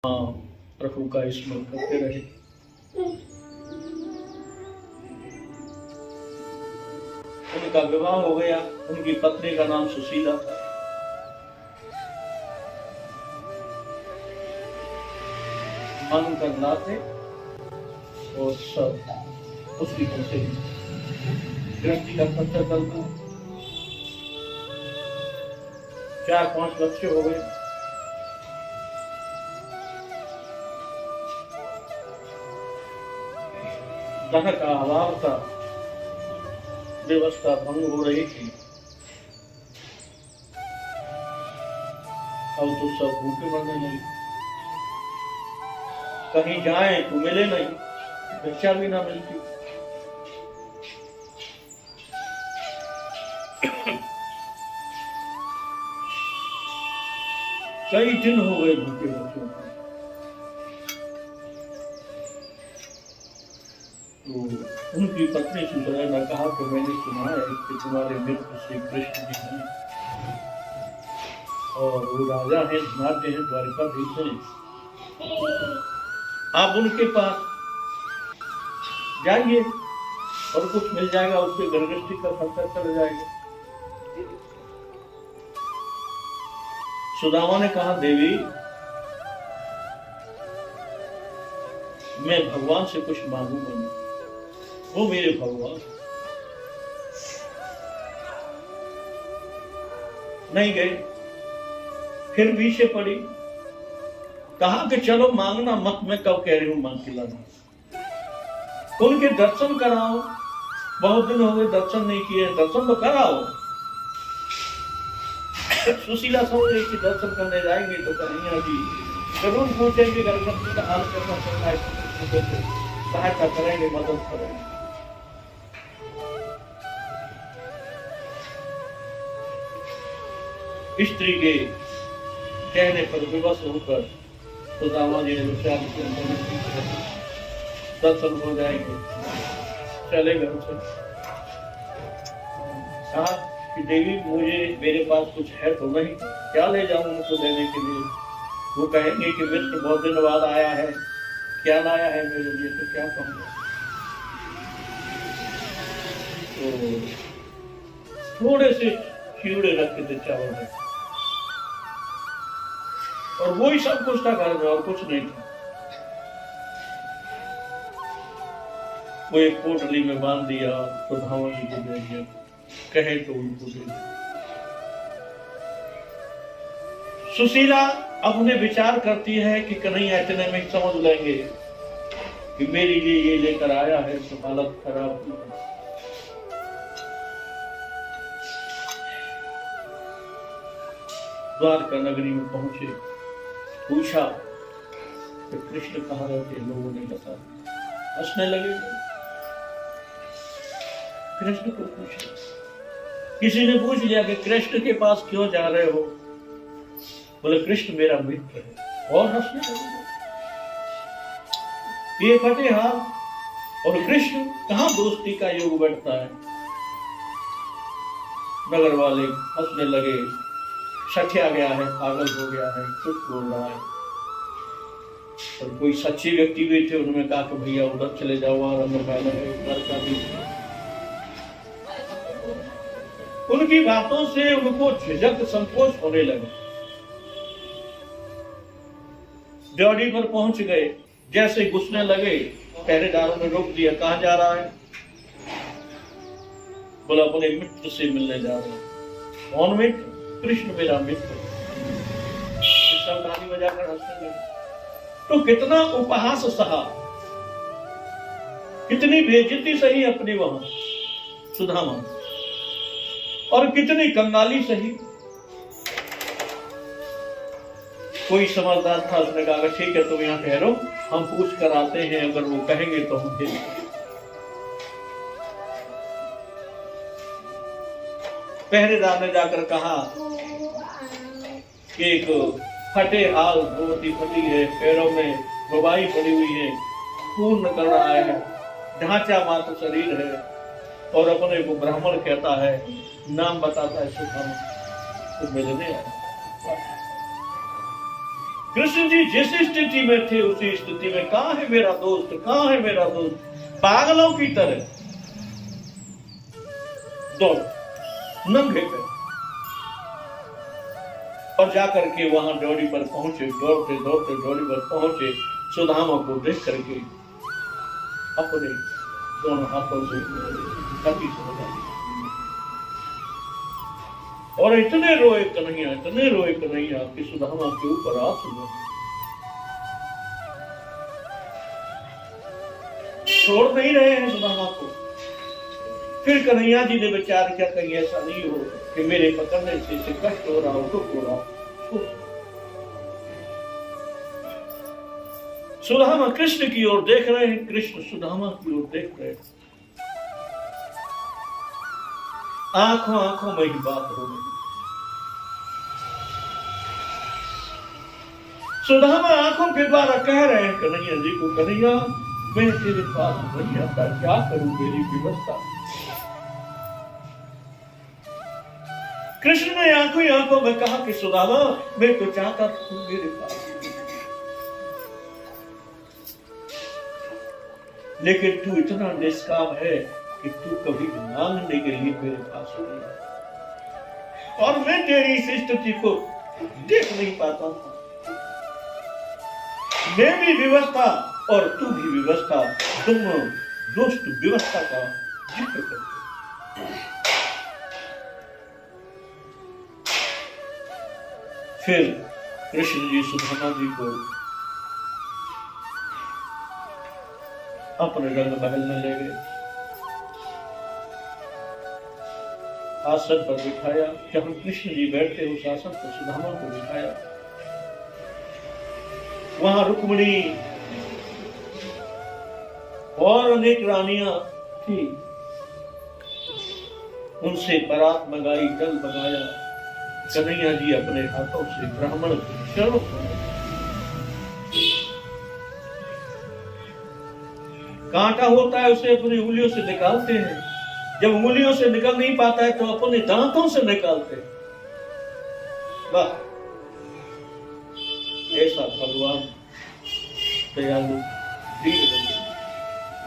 प्रभु का स्मरण करते रहे। उनका विवाह हो गया। उनकी पत्नी का नाम सुशीला था। मन कर लाते और सब उसकी से गृहस्थी का खर्चा चलता। 4-5 बच्चे हो गए। धन का अभाव था, व्यवस्था भंग हो रही थी। अब तो सब भूखे मरने लगे। कहीं जाए तो मिले नहीं, भिक्षा भी ना मिलती। कई दिन हो गए भूखे बच्चों को। तो उनकी पत्नी सुशीला ने कहा कि मैंने सुना है कि तुम्हारे मित्र श्री कृष्ण जी हैं और वो राजा हैं, धनाढ्य हैं, द्वारकाधीश हैं। आप उनके पास जाइए और कुछ मिल जाएगा, उसके गृहस्थी का खर्चा चल जाएगा। सुदामा ने कहा, देवी मैं भगवान से कुछ मांगूंगा नहीं, वो मेरे भगवान। नहीं गए। फिर पीछे पड़ी। कहा कि चलो मांगना मत, मैं कब कह रही हूं मांग के लाना। उनके दर्शन कराओ, बहुत दिन हो गए दर्शन नहीं किए, दर्शन तो कराओ। सुशीला समझ रही कि दर्शन करने जाएंगे तो कहीं अभी जरूर पूछेंगे गर्भवती का हाल कैसा चल रहा है, सहायता करेंगे, मदद करेंगे। स्त्री के कहने पर विवश होकर सुदामा जी ने विचार दर्शन हो जाएंगे, चले घर से। कहा कि देवी मेरे पास कुछ है तो नहीं, क्या ले जाऊं उनको देने के लिए। वो कहेंगे कि मित्र बहुत दिन बाद आया है, क्या लाया है मेरे लिए, तो क्या कहूंगा। तो थोड़े से चिवड़े रखे थे चावल में, और वो ही सब कुछ था घर में, और कुछ नहीं था। वो एक पोटली में बांध दिया, सुदामा जी को दे दिया, कहे तो उनको दे दिया। सुशीला अपने विचार करती है कि कन्हैया इतने में समझ लेंगे कि मेरे लिए ये लेकर आया है, तो हालत खराब हुई। द्वारका नगरी में पहुंचे, पूछा कि कृष्ण कहाँ रहते। लोगों ने बताया, हंसने लगे। कृष्ण को पूछा, किसी ने पूछ लिया कि कृष्ण के पास क्यों जा रहे हो। बोले कृष्ण मेरा मित्र है, और हंसने लगे। ये फटे हाथ और कृष्ण कहाँ दोस्ती का योग बैठता है। नगर वाले हंसने लगे, सठिया गया है, पागल हो गया है, कुछ बोल रहा है। और कोई सच्चे व्यक्ति भी थे, उन्होंने कहा कि भैया उधर चले जाओ, और उनकी बातों से उनको झिझक संकोच होने लगा। ड्योढ़ी पर पहुंच गए, जैसे घुसने लगे पहरेदारों ने रोक दिया। कहां जा रहा है। बोला अपने मित्र से मिलने जा रहे हैं। कौन मित्र। कृष्ण मेरा मित्र। ताली बजाकर हंसने लगे। तो कितना उपहास सहा, कितनी बेइज्जती सही अपनी वहां सुदामा, और कितनी कंगाली सही। कोई समझदार था, उसने कहा ठीक है तुम यहाँ ठहरो, हम पूछ कर आते हैं, अगर वो कहेंगे तो हम भेज। पहरेदार ने जाकर कहा कि एक फटे हाल धोती फटी है, पैरों में रुबाई पड़ी हुई है, पूर्ण कर रहा है, ढांचा मात्र शरीर है, और अपने को ब्राह्मण कहता है, नाम बताता है सुदामा, तो मिलने आया। कृष्ण जी जिस स्थिति में थे उसी स्थिति में कहां है मेरा दोस्त, कहां है मेरा दोस्त, पागलों की तरह दौड़ नंगे पे और जाकर के वहां डोरी पर पहुंचे, दौड़ते दौड़ते डोरी पर पहुंचे, सुदामा को देख करके अपने दोनों हाथों से छाती से लगा दिया और इतने रोए कन्हैया कि सुदामा के ऊपर आंसू बहे। छोड़ नहीं रहे हैं सुदामा को। फिर कन्हैया जी ने विचार किया कहीं ऐसा नहीं हो कि मेरे पकड़ने से इसे कष्ट हो रहा हो, दुख हो रहा हो। सुदामा कृष्ण की ओर देख रहे हैं, कृष्ण सुदामा की ओर देख रहे हैं। आंखों आंखों में ही बात हो गई। सुदामा आंखों के द्वारा कह रहे हैं कन्हैया जी को, कन्हैया मैं तेरे पास नहीं आता, क्या करूं, मेरी व्यवस्था। कृष्ण ने आंखों ही आंखों में कहा कि सुदामा मैं तो चाहता था मेरे पास, लेकिन तू इतना निष्काम है कि तू कभी मांगने के लिए मेरे पास नहीं आया और मैं तेरी इस स्थिति को देख नहीं पाता था। मैं भी व्यवस्था और तू भी व्यवस्था, दोनों दुष्ट व्यवस्था का जिक्र करते। फिर कृष्ण जी सुदामा जी को अपने रंग महल में ले गए, आसन पर बिठाया। जहां कृष्ण जी बैठे उस आसन पर सुदामा को बिठाया। वहां रुक्मिणी और अनेक रानियां थी, उनसे परात मंगाई, जल मंगाया। कन्हैया जी अपने हाथों से ब्राह्मण चरणों कांटा होता है उसे अपनी उंगलियों से निकालते हैं। जब उंगलियों से निकल नहीं पाता है तो अपने दांतों से निकालते हैं। वाह, ऐसा भगवान दयालु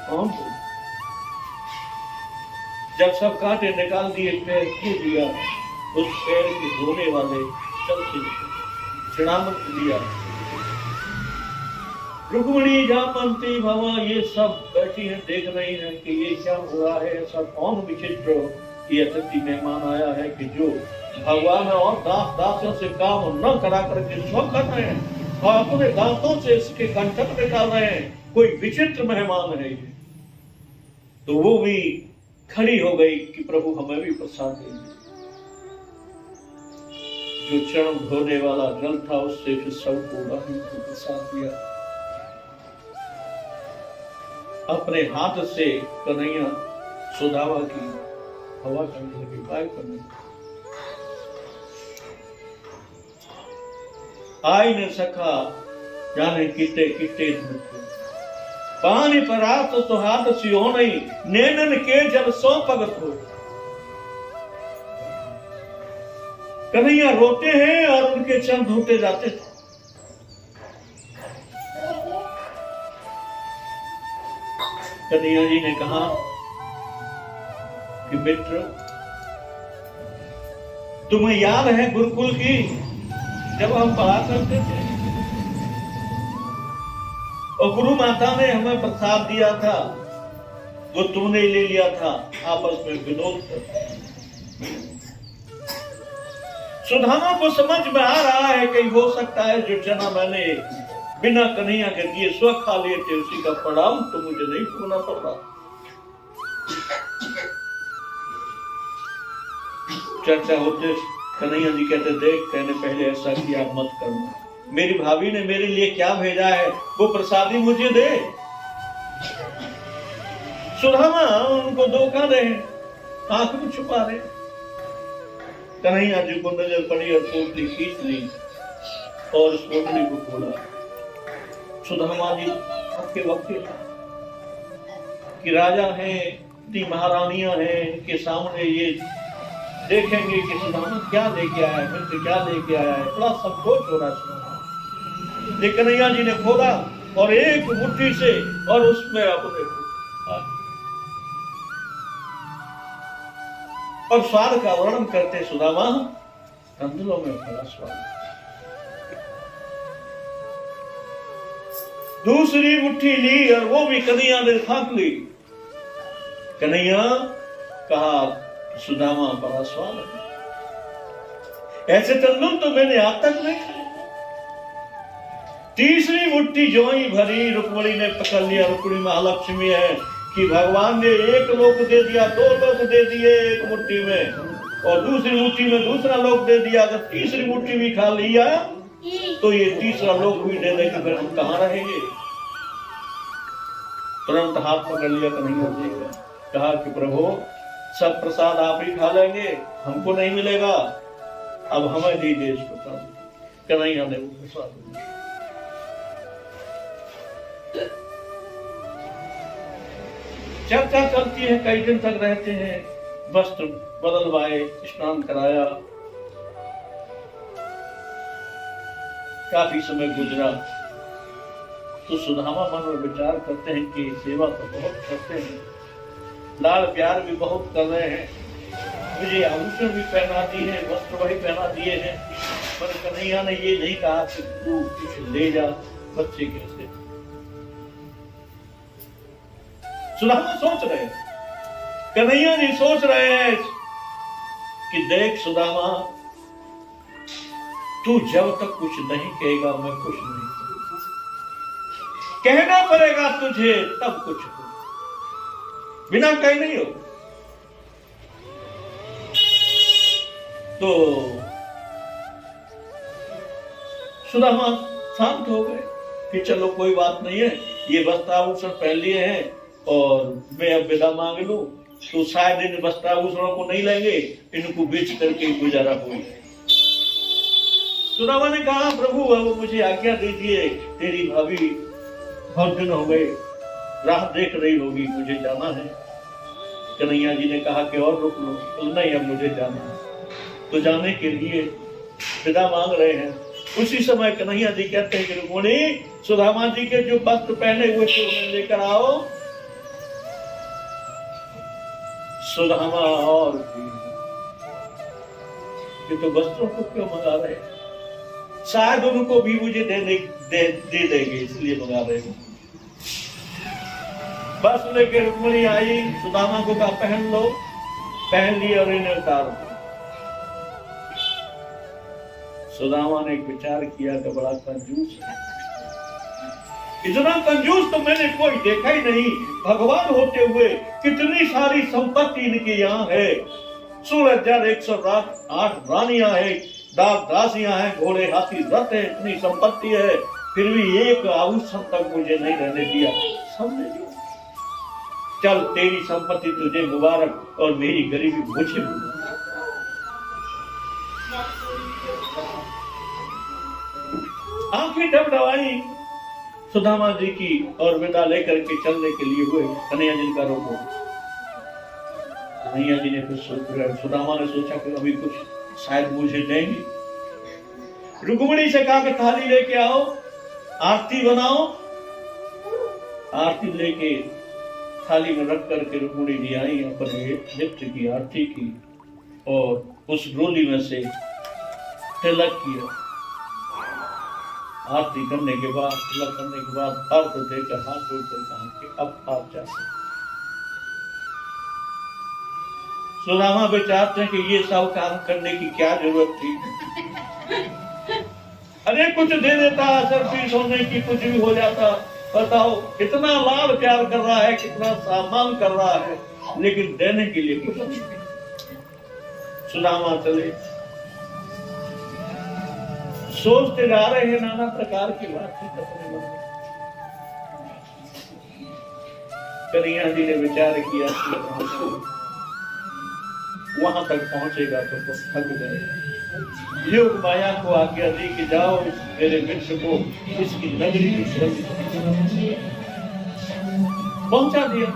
कौन हो। जब सब कांटे निकाल दिए, पैर छू दिया, उस पैर के धोने वाले चलते चढ़ामत लिया। रुक्मिणी जामवंती भावा ये सब बैठी हैं, देख रही हैं कि ये क्या हुआ है। ऐसा कौन विचित्र ये अतिथि मेहमान आया है कि जो भगवान और दास दासियों से काम न करा करके स्व कर रहे हैं और अपने दांतों से इसके कंटक निकाल रहे हैं। कोई विचित्र मेहमान है ये। तो वो भी खड़ी हो गई कि प्रभु हमें भी प्रसाद दीजिए। जो चरण धोने वाला जल था उससे फिर सबको प्रसाद दिया। अपने हाथ से कन्हैया सुदामा की हवा करने लगे, काय करने लगे। आई न सखा जाने किते किते पानी परात तो हाथ सियो नहीं, नैनन के जल सो भगत हो। कन्हैया रोते हैं और उनके चरण धोते जाते थे। कन्हैया जी ने कहा कि मित्र, तुम्हें याद है गुरुकुल की जब हम पढ़ा करते थे और गुरु माता ने हमें प्रसाद दिया था, वो तुमने ले लिया था आपस में विनोद कर। सुदामा को समझ में आ रहा है कि हो सकता है जो चना मैंने बिना कन्हैया के दिए स्व खा लिए थे उसी का परिणाम तो मुझे नहीं भोगना पड़ रहा। चर्चा होते कन्हैया जी कहते, देख कहने पहले ऐसा किया मत करना, मेरी भाभी ने मेरे लिए क्या भेजा है वो प्रसादी मुझे दे। सुदामा उनको धोखा दे, आंख में छुपा रहे। कन्हैया जी को नजर पड़ी और पोटली खींच ली और उस पोटली को खोला। सुदामा जी आपके वक्त कि राजा हैं, इतनी महारानियां हैं, इनके सामने ये देखेंगे कि सुदामा क्या लेके आया है, मित्र क्या लेके आया है, बड़ा संकोच हो रहा है। लेकिन कन्हैया जी ने खोला और एक मुट्ठी से और उसमें अपने और स्वाद का वर्णन करते सुदामा, तंदुलों में बड़ा स्वाद। दूसरी मुट्ठी ली और वो भी कन्हैया ने फाँक ली। कन्हैया कहा, सुदामा बड़ा स्वाद है, ऐसे तंदुल तो मैंने आज तक नहीं खाए। तीसरी मुट्ठी जो ही भरी, रुक्मणी ने पकड़ लिया। रुक्मणी महालक्ष्मी है कि भगवान ने एक लोक दे दिया, दो लोक दे दिए एक मुट्ठी में, और दूसरी मुट्ठी में दूसरा लोक दे दिया। अगर तीसरी मुट्ठी भी खा लिया तो ये तीसरा लोक भी दे देगा, फिर हम कहाँ रहेंगे। तुरंत हाथ पकड़ लिया कन्हैया जी का, कहा कि प्रभु सब प्रसाद आप ही खा लेंगे, हमको नहीं मिलेगा, अब हमें दीजिए इस प्रसाद। कन्हैया ने वो प्रसाद दिया। चर्चा चलती है, कई दिन तक रहते हैं, वस्त्र बदलवाए, स्नान कराया, काफी समय गुजरा। तो सुदामा मन में विचार करते हैं कि सेवा तो बहुत करते हैं, लाल प्यार भी बहुत कर रहे हैं, मुझे आभूषण भी पहना दिए हैं, वस्त्र वही पहना दिए हैं, पर कन्हैया ने ये नहीं कहा कि तू कुछ ले जा, बच्चे कैसे। सुदामा सोच रहे हैं, कन्हैया जी सोच रहे हैं कि देख सुदामा, तू जब तक कुछ नहीं कहेगा मैं कुछ नहीं करूंगा, कहना पड़ेगा तुझे तब कुछ हो, बिना कहे नहीं हो। तो सुदामा शांत हो गए कि चलो कोई बात नहीं है, ये वस्त्राभूषण पहन लिए हैं और मैं अब विदा मांग लूं, तो शायद इन वस्त्राभूषणों को नहीं लेंगे, इनको बेच करके गुजारा हो जाए। सुदामा ने कहा, प्रभु अब मुझे आज्ञा दीजिए, तेरी भाभी बहुत दिन हो गए राह देख रही होगी, मुझे जाना है। कन्हैया जी ने कहा कि और रुक लो। तो नहीं, अब मुझे जाना है। तो जाने के लिए विदा मांग रहे हैं। उसी समय कन्हैया जी कहते हैं कि रुक्मिणी, सुदामा जी के जो वस्त्र पहने हुए थे उन्हें लेकर आओ। सुदामा और ये तो वस्त्रों को क्यों मंगा रहे हैं, शायद उनको भी मुझे दे देंगे, इसलिए मंगा रहे हैं। बस लेकर रुक्मिणी आई, सुदामा को कहा पहन लो, पहन लिया और इन्हें उतार दो। सुदामा ने एक विचार किया कि बड़ा कंजूस है, इतना कंजूस तो मैंने कोई देखा ही नहीं। भगवान होते हुए कितनी सारी संपत्ति इनके यहाँ है, 16,108 रानियां है, दासियां हैं, घोड़े हाथी रथ है, इतनी संपत्ति है, फिर भी एक आभूषण तक मुझे नहीं रहने दिया। समझे? चल तेरी संपत्ति तुझे मुबारक और मेरी गरीबी मुझे मुबारक। आंखें डबडबाई सुदामा जी की और विदा लेकर के चलने के लिए हुए। कन्हैया जी का रोको। कन्हैया जी ने फिर सुदामा ने सोचा कि अभी कुछ शायद मुझे देंगे। रुक्मिणी से कहा कि थाली लेके आओ, आरती बनाओ। आरती लेके थाली में रख करके रुक्मिणी जी आई, अपने नित्य की आरती की और उस डोली में से तिलक किया। आरती करने के बाद, तिलक करने के बाद अर्घ देकर हाथ जोड़कर कहा कि अब आप जा सकते। सुदामा विचारते हैं कि ये सब काम करने की क्या जरूरत थी। अरे कुछ दे देता, सर्विस होने की कुछ भी हो जाता। बताओ कितना लाड प्यार कर रहा है, कितना सम्मान कर रहा है, लेकिन देने के लिए कुछ नहीं। सुदामा चले, सोचते जा रहे हैं नाना प्रकार की बातचीत अपने मन में। कन्हैया जी ने विचार किया वहां तक पहुंचेगा तो थक गए। योग माया को आज्ञा दी कि जाओ इस मेरे मित्र को इसकी नगरी की पहुंचा दिया।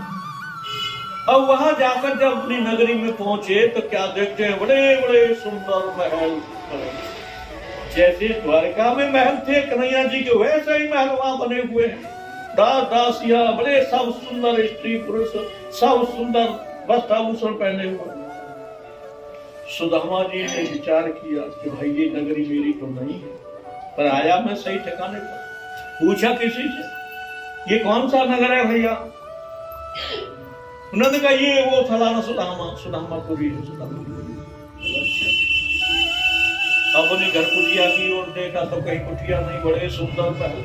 अब वहां जाकर जब अपनी नगरी में पहुंचे तो क्या देखते हैं, बड़े बड़े सुंदर महल, जैसे द्वारका में महल थे कन्हैया जी के, वैसे ही महल वहां बने हुए हैं। दास दासिया बड़े सब सुंदर, स्त्री पुरुष सब सुंदर वस्त्र आभूषण पहने हुए। सुदामा जी ने विचार किया कि भाई ये नगरी मेरी तो नहीं है, पर आया मैं सही ठिकाने पर। पूछा किसी से ये कौन सा नगर है भैया? उन्होंने कहा ये वो फलाना सुदामापुरी है। अपने घर कुटिया की ओर देखा तो कहीं कुटिया नहीं, बड़े सुंदर महल।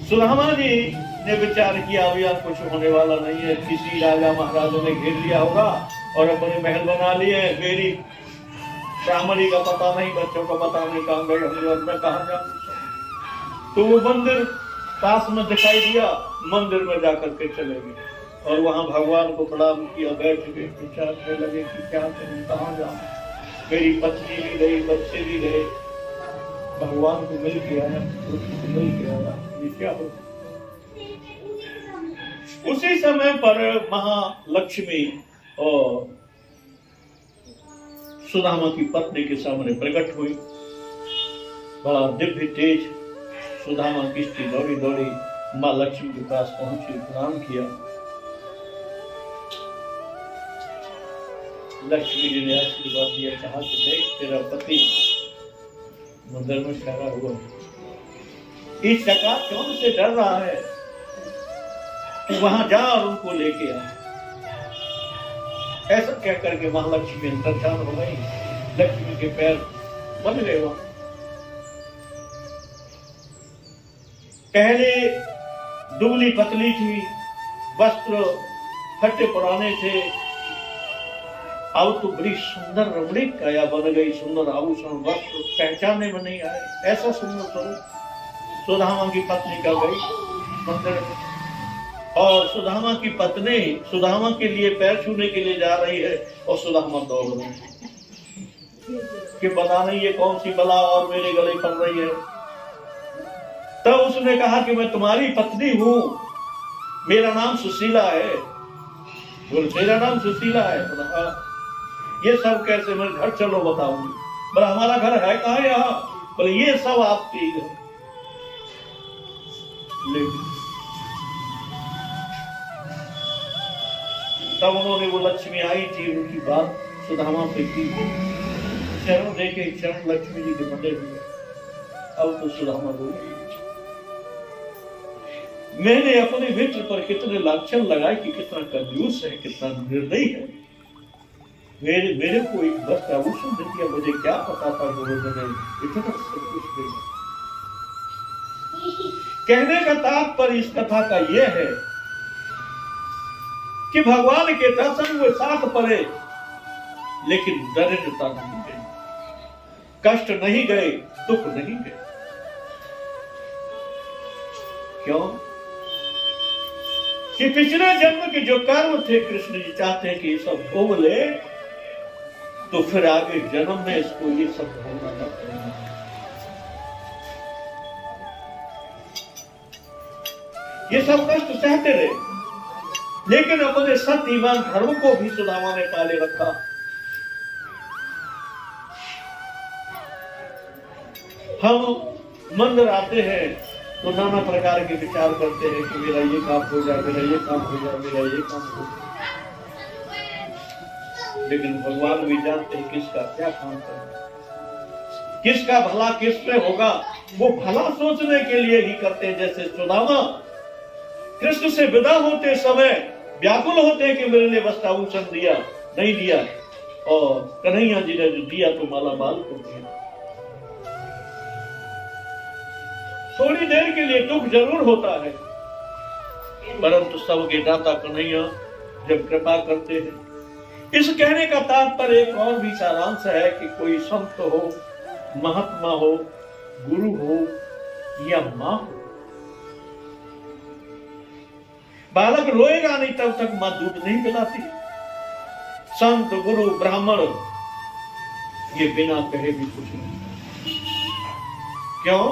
सुदामा जी ने विचार किया अब यार कुछ होने वाला नहीं है, किसी राजा महाराजा ने घेर लिया होगा और अपने महल बना लिए। मेरी ब्राह्मणी का पता नहीं, बच्चों का पता नहीं, कहाँ गए होंगे और मैं कहाँ जाऊँ। तो वो मंदिर पास में दिखाई दिया, मंदिर में जाकर के चले गए और वहां भगवान को प्रणाम किया, बैठ गए, विचारने लगे कि क्या करूं, कहाँ जाऊं। मेरी पत्नी भी गई, बच्चे भी गए, भगवान को मिल गया, मिल गया, ये क्या हो। उसी समय पर महालक्ष्मी और सुदामा की पत्नी के सामने प्रकट हुई। बड़ा दिव्य तेज। सुदामा की स्त्री दौड़ी दौड़ी माँ लक्ष्मी के पास पहुंची, प्रणाम किया। लक्ष्मी जी ने आशीर्वाद दिया, कहा कि देख तेरा पति मंदिर में ठहरा हुआ, इस शका कौन से डर रहा है, तू वहां जा और उनको लेके आ। ऐसा कह करके महालक्ष्मी अंतर्धान हो गई। लक्ष्मी के पैर बन गए। वहां पहले दुबली पतली थी, वस्त्र फटे पुराने थे, अब तो बड़ी सुंदर रमणीक काया बन गई, सुंदर आभूषण वस्त्र पहचाने में नहीं आए, ऐसा सुंदर स्वरूप। सुदामा की पत्नी का गई मंदिर, और सुदामा की पत्नी सुदामा के लिए पैर छूने के लिए जा रही है और सुदामा दौड़ रही है कि पता नहीं ये कौन सी बला और मेरे गले पड़ रही है। तब उसने कहा कि मैं तुम्हारी पत्नी हूं, मेरा नाम सुशीला है। बोले तेरा नाम सुशीला है? बोला ये सब कैसे, मैं घर चलो बताऊंगी। बोला हमारा घर है कहाँ यहाँ? बोले ये सब आपकी है। तब उन्होंने वो लक्ष्मी आई थी, उनकी बात सुदामा पे की, चरण देके चरण लक्ष्मी जी के बंधे हुए। अब तो सुदामा बोली मैंने अपने मित्र पर कितने लांछन लगाए कि कितना कंजूस है, कितना निर्दयी है। मेरे को एक वस्त्र आभूषण दे दिया, मुझे क्या पता था कि वो मैंने इतना सब कुछ दे दिया। कहने का तात्पर्य इस कथा का यह है कि भगवान के दर्शन हुए साथ पड़े, लेकिन दरिद्रता नहीं गई, कष्ट नहीं गए, दुख नहीं गए। क्यों? कि पिछले जन्म के जो कर्म थे, कृष्ण जी चाहते हैं कि ये सब भोग ले, तो फिर आगे जन्म में इसको ये सब भोगना न पड़ेगा। ये सब कष्ट सहते रहे, लेकिन अपने सत्य ईमान धर्म को भी सुदामा ने पाले रखा। हम मंदिर आते हैं तो नाना प्रकार के विचार करते हैं कि मेरा ये काम हो जाए, मेरा ये काम हो जाए, मेरा ये काम हो जाए। लेकिन भगवान भी जानते हैं किसका क्या काम करना, किसका भला किस पे होगा। वो भला सोचने के लिए ही करते हैं। जैसे सुदामा कृष्ण से विदा होते समय व्याकुल होते हैं कि मेरे लिए वस्त्र आभूषण दिया, नहीं दिया, और कन्हैया जी ने जो दिया तो माला माल कर दिया। थोड़ी देर के लिए दुख जरूर होता है, परंतु सबके दाता कन्हैया जब कृपा करते हैं। इस कहने का तात्पर्य एक और भी सारांश है कि कोई संत हो, महात्मा हो, गुरु हो या मां हो, बालक रोएगा नहीं तब तक मां दूध नहीं पिलाती। संत गुरु ब्राह्मण ये बिना कहे भी कुछ नहीं। क्यों?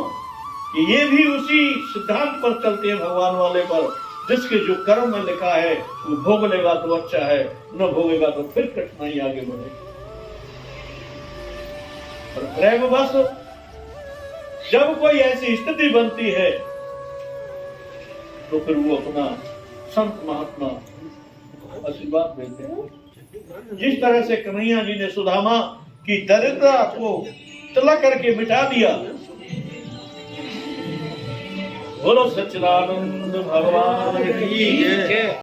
कि ये भी उसी सिद्धांत पर चलते हैं भगवान वाले पर जिसके जो कर्म में लिखा है वो भोग लेगा तो अच्छा है, न भोगेगा तो फिर कठिनाई आगे बढ़ेगी। और प्रेमवश जब कोई ऐसी स्थिति बनती है तो फिर वो अपना संत महात्मा आशीर्वाद देते हैं। जिस तरह से कन्हैया जी ने सुदामा की दरिद्रता को तला करके मिटा दिया। बोलो सच्चिदानंद भगवान की जय।